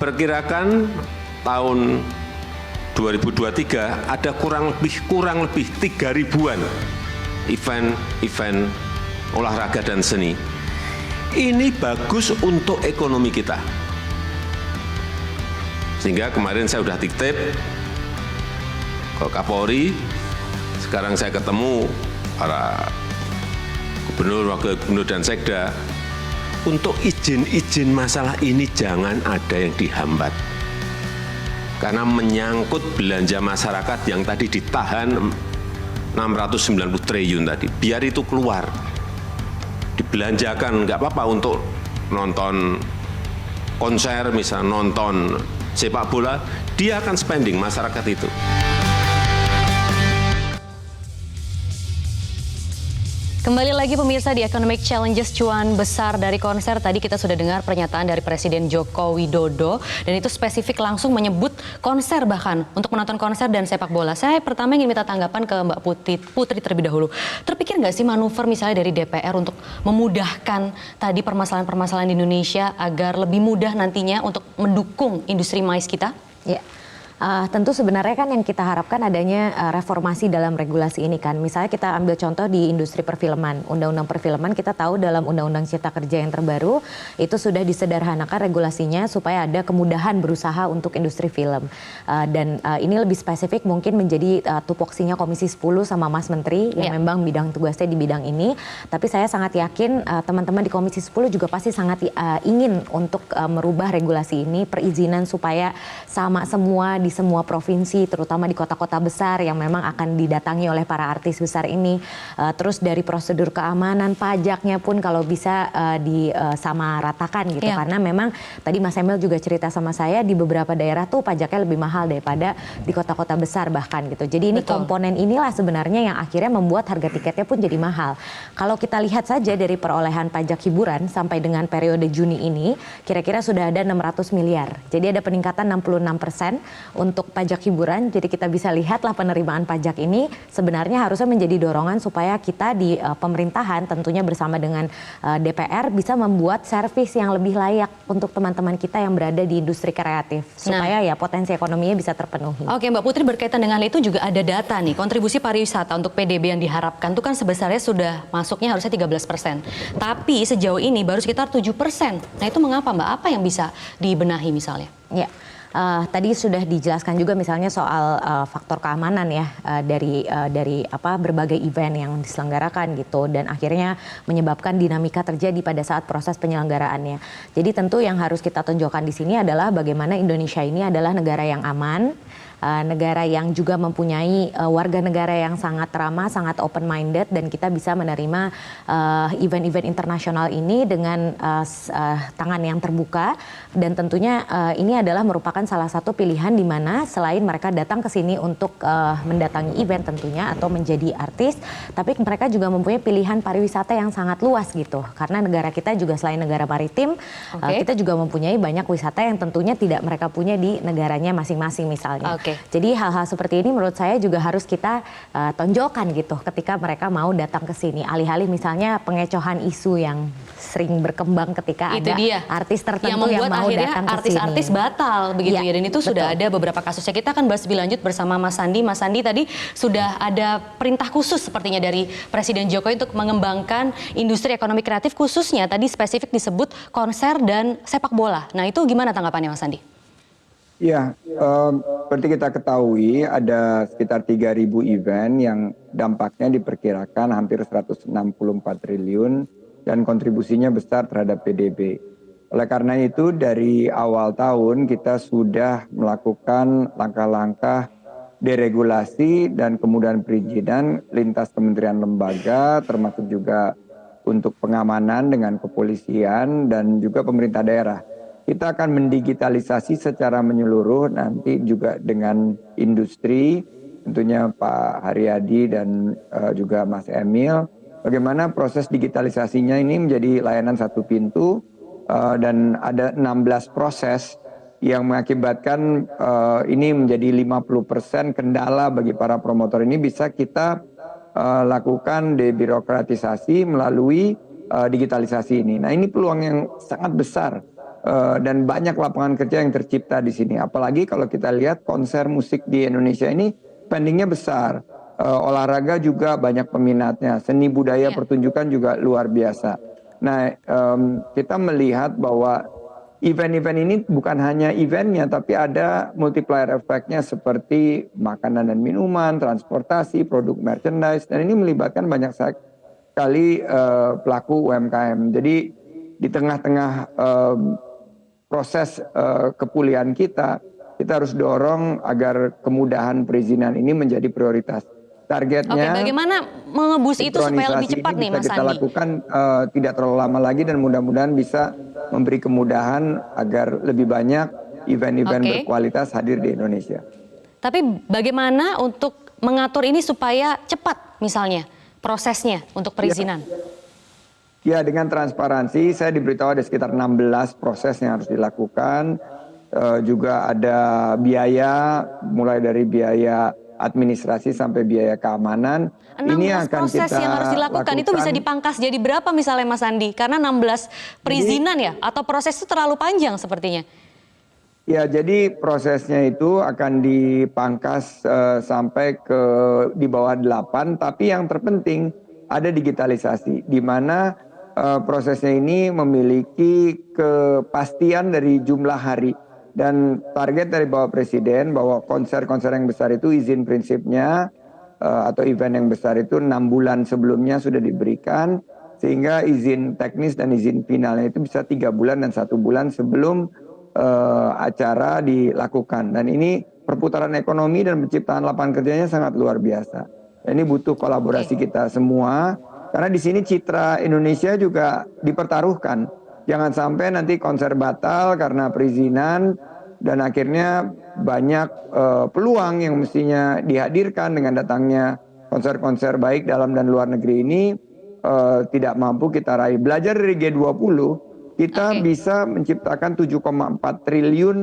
diperkirakan tahun 2023 ada kurang lebih 3.000-an event olahraga dan seni. Ini bagus untuk ekonomi kita. Sehingga kemarin saya sudah titip ke Kapolri, sekarang saya ketemu para gubernur, wakil gubernur, dan sekda, untuk izin-izin masalah ini jangan ada yang dihambat. Karena menyangkut belanja masyarakat yang tadi ditahan 690 triliun tadi, biar itu keluar. Dibelanjakan, nggak apa-apa untuk nonton konser, misalnya nonton sepak bola, dia akan spending masyarakat itu. Kembali lagi pemirsa di Economic Challenges, cuan besar dari konser. Tadi kita sudah dengar pernyataan dari Presiden Joko Widodo, dan itu spesifik langsung menyebut konser, bahkan untuk menonton konser dan sepak bola. Saya pertama ingin minta tanggapan ke Mbak Putri terlebih dahulu. Terpikir nggak sih manuver misalnya dari DPR untuk memudahkan tadi permasalahan-permasalahan di Indonesia agar lebih mudah nantinya untuk mendukung industri mais kita? Ya. Tentu sebenarnya kan yang kita harapkan adanya reformasi dalam regulasi ini kan. Misalnya kita ambil contoh di industri perfilman, undang-undang perfilman, kita tahu dalam undang-undang cipta kerja yang terbaru itu sudah disederhanakan regulasinya supaya ada kemudahan berusaha untuk industri film. Dan ini lebih spesifik mungkin menjadi tupoksinya Komisi 10 sama Mas Menteri yang memang bidang tugasnya di bidang ini. Tapi saya sangat yakin teman-teman di Komisi 10 juga pasti sangat ingin untuk merubah regulasi ini, perizinan supaya sama semua di semua provinsi, terutama di kota-kota besar yang memang akan didatangi oleh para artis besar ini. Terus dari prosedur keamanan, pajaknya pun kalau bisa disamaratakan gitu. Karena memang tadi Mas Emil juga cerita sama saya, di beberapa daerah tuh pajaknya lebih mahal daripada di kota-kota besar bahkan gitu. Jadi ini komponen inilah sebenarnya yang akhirnya membuat harga tiketnya pun jadi mahal. Kalau kita lihat saja dari perolehan pajak hiburan sampai dengan periode Juni ini, kira-kira sudah ada 600 miliar. Jadi ada peningkatan 66% untuk pajak hiburan. Jadi kita bisa lihatlah penerimaan pajak ini sebenarnya harusnya menjadi dorongan supaya kita di pemerintahan tentunya bersama dengan DPR bisa membuat servis yang lebih layak untuk teman-teman kita yang berada di industri kreatif supaya ya potensi ekonominya bisa terpenuhi. Oke Mbak Putri, berkaitan dengan itu juga ada data nih, kontribusi pariwisata untuk PDB yang diharapkan itu kan sebesarnya sudah masuknya harusnya 13%. Tapi sejauh ini baru sekitar 7%. Nah itu mengapa Mbak? Apa yang bisa dibenahi misalnya? Ya. Tadi sudah dijelaskan juga misalnya soal faktor keamanan ya dari berbagai event yang diselenggarakan gitu, dan akhirnya menyebabkan dinamika terjadi pada saat proses penyelenggaraannya. Jadi tentu yang harus kita tunjukkan di sini adalah bagaimana Indonesia ini adalah negara yang aman, negara yang juga mempunyai warga negara yang sangat ramah, sangat open minded, dan kita bisa menerima event-event internasional ini dengan tangan yang terbuka. Dan tentunya ini adalah merupakan salah satu pilihan di mana selain mereka datang ke sini untuk mendatangi event tentunya atau menjadi artis, tapi mereka juga mempunyai pilihan pariwisata yang sangat luas gitu. Karena negara kita juga selain negara maritim, kita juga mempunyai banyak wisata yang tentunya tidak mereka punya di negaranya masing-masing misalnya. Jadi hal-hal seperti ini menurut saya juga harus kita tonjolkan gitu ketika mereka mau datang ke sini. Alih-alih misalnya pengecohan isu yang sering berkembang ketika itu ada dia artis tertentu yang mau akhirnya datang ke sini. Artis-artis batal begitu ya, dan itu sudah ada beberapa kasusnya. Kita akan bahas lebih lanjut bersama Mas Sandi. Mas Sandi, tadi sudah ada perintah khusus sepertinya dari Presiden Jokowi untuk mengembangkan industri ekonomi kreatif, khususnya tadi spesifik disebut konser dan sepak bola. Nah itu gimana tanggapannya Mas Sandi? Ya, seperti kita ketahui ada sekitar 3.000 event yang dampaknya diperkirakan hampir 164 triliun dan kontribusinya besar terhadap PDB. Oleh karena itu dari awal tahun kita sudah melakukan langkah-langkah deregulasi dan kemudahan perizinan lintas kementerian lembaga, termasuk juga untuk pengamanan dengan kepolisian dan juga pemerintah daerah. Kita akan mendigitalisasi secara menyeluruh nanti juga dengan industri, tentunya Pak Haryadi dan juga Mas Emil. Bagaimana proses digitalisasinya ini menjadi layanan satu pintu, dan ada 16 proses yang mengakibatkan ini menjadi 50% kendala bagi para promotor ini bisa kita lakukan debirokratisasi melalui digitalisasi ini. Nah ini peluang yang sangat besar dan banyak lapangan kerja yang tercipta di sini. Apalagi kalau kita lihat konser musik di Indonesia ini spendingnya besar, olahraga juga banyak peminatnya, seni budaya pertunjukan juga luar biasa. Nah, kita melihat bahwa event-event ini bukan hanya eventnya, tapi ada multiplier effect-nya seperti makanan dan minuman, transportasi, produk merchandise, dan ini melibatkan banyak sekali pelaku UMKM. Jadi di tengah-tengah proses kepulihan kita harus dorong agar kemudahan perizinan ini menjadi prioritas. Targetnya. Oke, bagaimana mengebus itu supaya lebih cepat nih, Mas kita Andi? lakukan tidak terlalu lama lagi dan mudah-mudahan bisa memberi kemudahan agar lebih banyak event-event berkualitas hadir di Indonesia. Tapi bagaimana untuk mengatur ini supaya cepat misalnya prosesnya untuk perizinan? Ya, dengan transparansi saya diberitahu ada sekitar 16 proses yang harus dilakukan. Juga ada biaya, mulai dari biaya administrasi sampai biaya keamanan. 16 ini akan proses kita yang harus dilakukan itu bisa dipangkas jadi berapa misalnya Mas Andi? Karena 16 perizinan ya atau proses itu terlalu panjang sepertinya. Ya, jadi prosesnya itu akan dipangkas sampai ke di bawah 8, tapi yang terpenting ada digitalisasi di mana prosesnya ini memiliki kepastian dari jumlah hari. Dan target dari Bapak Presiden bahwa konser-konser yang besar itu izin prinsipnya atau event yang besar itu 6 bulan sebelumnya sudah diberikan, sehingga izin teknis dan izin finalnya itu bisa 3 bulan dan 1 bulan sebelum acara dilakukan. Dan ini perputaran ekonomi dan penciptaan lapangan kerjanya sangat luar biasa. Dan ini butuh kolaborasi kita semua, karena di sini citra Indonesia juga dipertaruhkan. Jangan sampai nanti konser batal karena perizinan dan akhirnya banyak peluang yang mestinya dihadirkan dengan datangnya konser-konser baik dalam dan luar negeri ini tidak mampu kita raih. Belajar dari G20, kita bisa menciptakan 7,4 triliun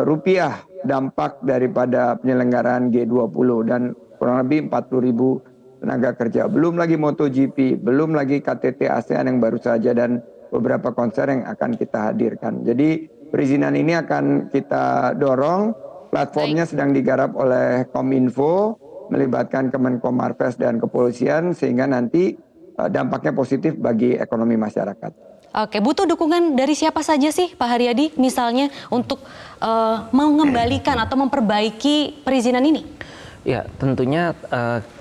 rupiah dampak daripada penyelenggaraan G20 dan kurang lebih 40.000 tenaga kerja. Belum lagi MotoGP, belum lagi KTT ASEAN yang baru saja dan beberapa konser yang akan kita hadirkan. Jadi perizinan ini akan kita dorong, platformnya sedang digarap oleh Kominfo, melibatkan Kemenko Marves dan kepolisian sehingga nanti dampaknya positif bagi ekonomi masyarakat. Oke, butuh dukungan dari siapa saja sih Pak Haryadi misalnya untuk mengembalikan atau memperbaiki perizinan ini? Ya, tentunya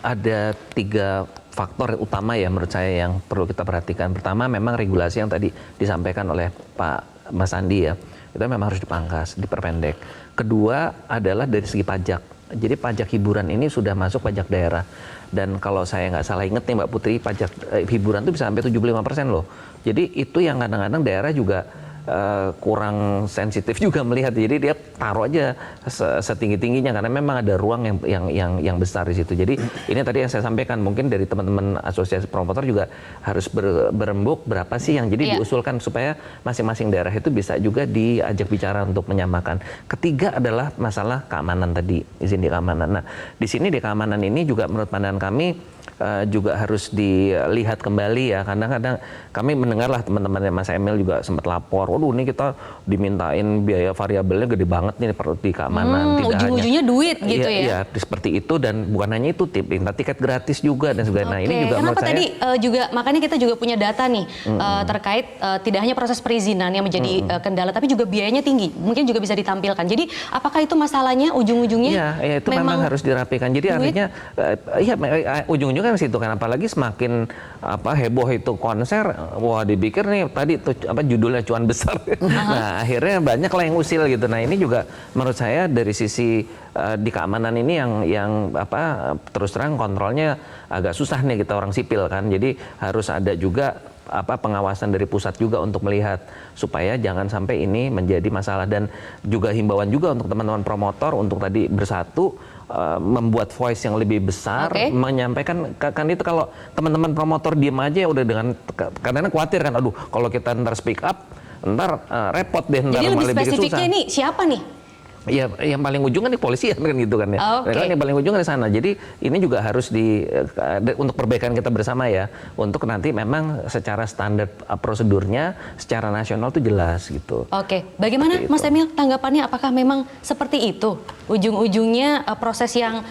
ada 3 faktor utama ya menurut saya yang perlu kita perhatikan. Pertama, memang regulasi yang tadi disampaikan oleh Pak Mas Andi ya, itu memang harus dipangkas, diperpendek. Kedua adalah dari segi pajak. Jadi pajak hiburan ini sudah masuk pajak daerah. Dan kalau saya nggak salah ingat nih Mbak Putri, pajak hiburan itu bisa sampai 75% loh. Jadi itu yang kadang-kadang daerah juga kurang sensitif juga melihat, jadi dia taruh aja setinggi-tingginya karena memang ada ruang yang besar di situ. Jadi ini tadi yang saya sampaikan, mungkin dari teman-teman asosiasi promotor juga harus berembuk berapa sih yang jadi diusulkan supaya masing-masing daerah itu bisa juga diajak bicara untuk menyamakan. Ketiga adalah masalah keamanan tadi, izin di keamanan. Nah, di sini di keamanan ini juga menurut pandangan kami juga harus dilihat kembali ya, karena kadang kami mendengarlah teman-teman Mas Emil juga sempat lapor, waduh ini kita dimintain biaya variabelnya gede banget nih di keamanan. Ujung-ujungnya duit gitu ya? Iya, seperti itu, dan bukan hanya itu, tiket gratis juga dan sebagainya. Nah, ini juga kenapa menurut tadi juga makanya kita juga punya data nih terkait tidak hanya proses perizinan yang menjadi kendala, tapi juga biayanya tinggi, mungkin juga bisa ditampilkan. Jadi apakah itu masalahnya ujung-ujungnya? Iya, itu memang harus dirapikan. Jadi artinya ujung-ujungnya kan situ kan, apalagi semakin heboh itu konser, wah dipikir nih tadi tuh judulnya cuan besar. Nah, akhirnya banyak lah yang usil gitu. Nah, ini juga menurut saya dari sisi di keamanan ini yang terus terang kontrolnya agak susah nih kita orang sipil kan. Jadi harus ada juga pengawasan dari pusat juga untuk melihat supaya jangan sampai ini menjadi masalah, dan juga himbauan juga untuk teman-teman promotor untuk tadi bersatu membuat voice yang lebih besar, menyampaikan kan itu. Kalau teman-teman promotor diem aja udah dengan karena khawatir kan, aduh kalau kita ntar speak up ntar repot deh, ntar jadi malah lebih bikin susah. spesifiknya ini siapa nih Ya, yang paling ujung kan di polisi kan gitu kan ya. Oke. Kan yang paling ujung kan di sana. Jadi ini juga harus untuk perbaikan kita bersama ya. Untuk nanti memang secara standar prosedurnya secara nasional tuh jelas gitu. Oke, bagaimana Seperti Mas itu. Emil tanggapannya? Apakah memang seperti itu ujung-ujungnya proses yang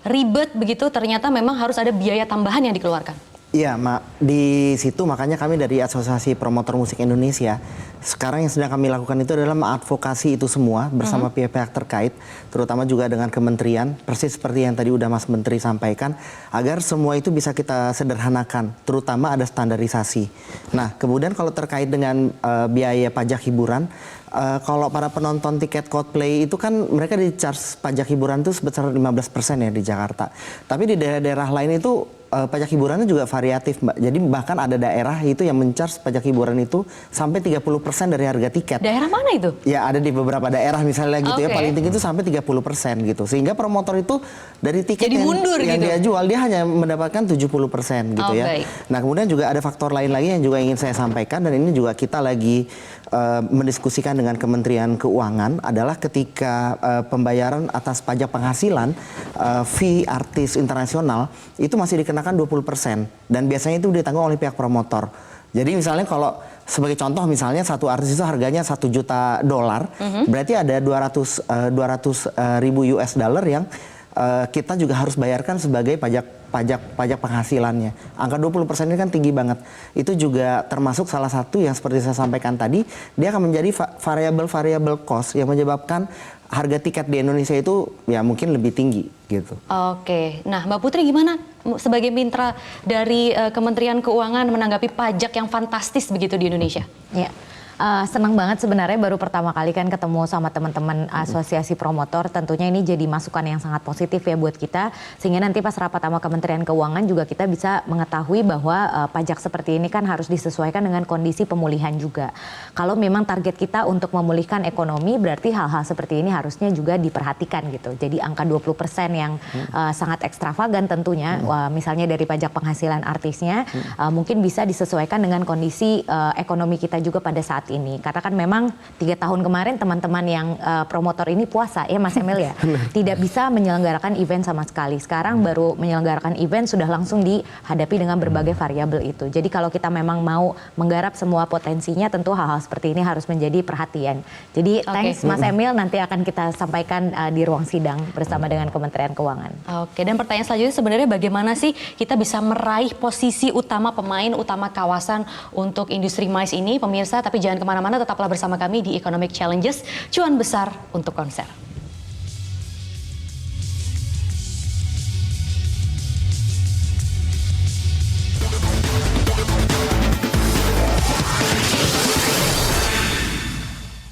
ribet begitu ternyata memang harus ada biaya tambahan yang dikeluarkan? Iya, Mak. Di situ makanya kami dari Asosiasi Promotor Musik Indonesia, sekarang yang sedang kami lakukan itu adalah mengadvokasi itu semua bersama pihak-pihak terkait, terutama juga dengan kementerian, persis seperti yang tadi udah Mas Menteri sampaikan, agar semua itu bisa kita sederhanakan, terutama ada standarisasi. Nah, kemudian kalau terkait dengan biaya pajak hiburan, kalau para penonton tiket Coldplay itu kan mereka di-charge pajak hiburan itu sebesar 15% ya di Jakarta. Tapi di daerah-daerah lain itu pajak hiburannya juga variatif, Mbak. Jadi bahkan ada daerah itu yang men-charge pajak hiburan itu sampai 30% dari harga tiket. Daerah mana itu? Ya ada di beberapa daerah misalnya gitu ya, Oke. paling tinggi itu sampai 30% gitu. Sehingga promotor itu dari tiket Jadi mundur yang gitu. dia jual dia hanya mendapatkan 70% gitu Oh, ya. baik. Nah, kemudian juga ada faktor lain lagi yang juga ingin saya sampaikan dan ini juga kita lagi mendiskusikan dengan Kementerian Keuangan adalah ketika pembayaran atas pajak penghasilan fee artis internasional itu masih dikenakan 20% dan biasanya itu ditanggung oleh pihak promotor. Jadi misalnya kalau sebagai contoh misalnya satu artis itu harganya $1 juta, berarti ada 200 ribu US dollar yang kita juga harus bayarkan sebagai pajak penghasilannya. Angka 20% ini kan tinggi banget. Itu juga termasuk salah satu yang seperti saya sampaikan tadi, dia akan menjadi variable cost yang menyebabkan harga tiket di Indonesia itu ya mungkin lebih tinggi gitu. Oke, nah Mbak Putri gimana sebagai mitra dari Kementerian Keuangan menanggapi pajak yang fantastis begitu di Indonesia? Ya. Senang banget sebenarnya baru pertama kali kan ketemu sama teman-teman asosiasi promotor. Tentunya ini jadi masukan yang sangat positif ya buat kita. Sehingga nanti pas rapat sama Kementerian Keuangan juga kita bisa mengetahui bahwa pajak seperti ini kan harus disesuaikan dengan kondisi pemulihan juga. Kalau memang target kita untuk memulihkan ekonomi berarti hal-hal seperti ini harusnya juga diperhatikan gitu. Jadi angka 20% yang sangat ekstravagan tentunya. Misalnya dari pajak penghasilan artisnya mungkin bisa disesuaikan dengan kondisi ekonomi kita juga pada saat ini. Karena kan memang 3 tahun kemarin teman-teman yang promotor ini puasa ya Mas Emil ya. Tidak bisa menyelenggarakan event sama sekali. Sekarang baru menyelenggarakan event sudah langsung dihadapi dengan berbagai variabel itu. Jadi kalau kita memang mau menggarap semua potensinya tentu hal-hal seperti ini harus menjadi perhatian. Jadi thanks Mas Emil, nanti akan kita sampaikan di ruang sidang bersama dengan Kementerian Keuangan. Oke, dan pertanyaan selanjutnya sebenarnya bagaimana sih kita bisa meraih posisi utama pemain utama kawasan untuk industri MICE ini pemirsa, tapi jangan kemana-mana, tetaplah bersama kami di Economic Challenges, cuan besar untuk konser.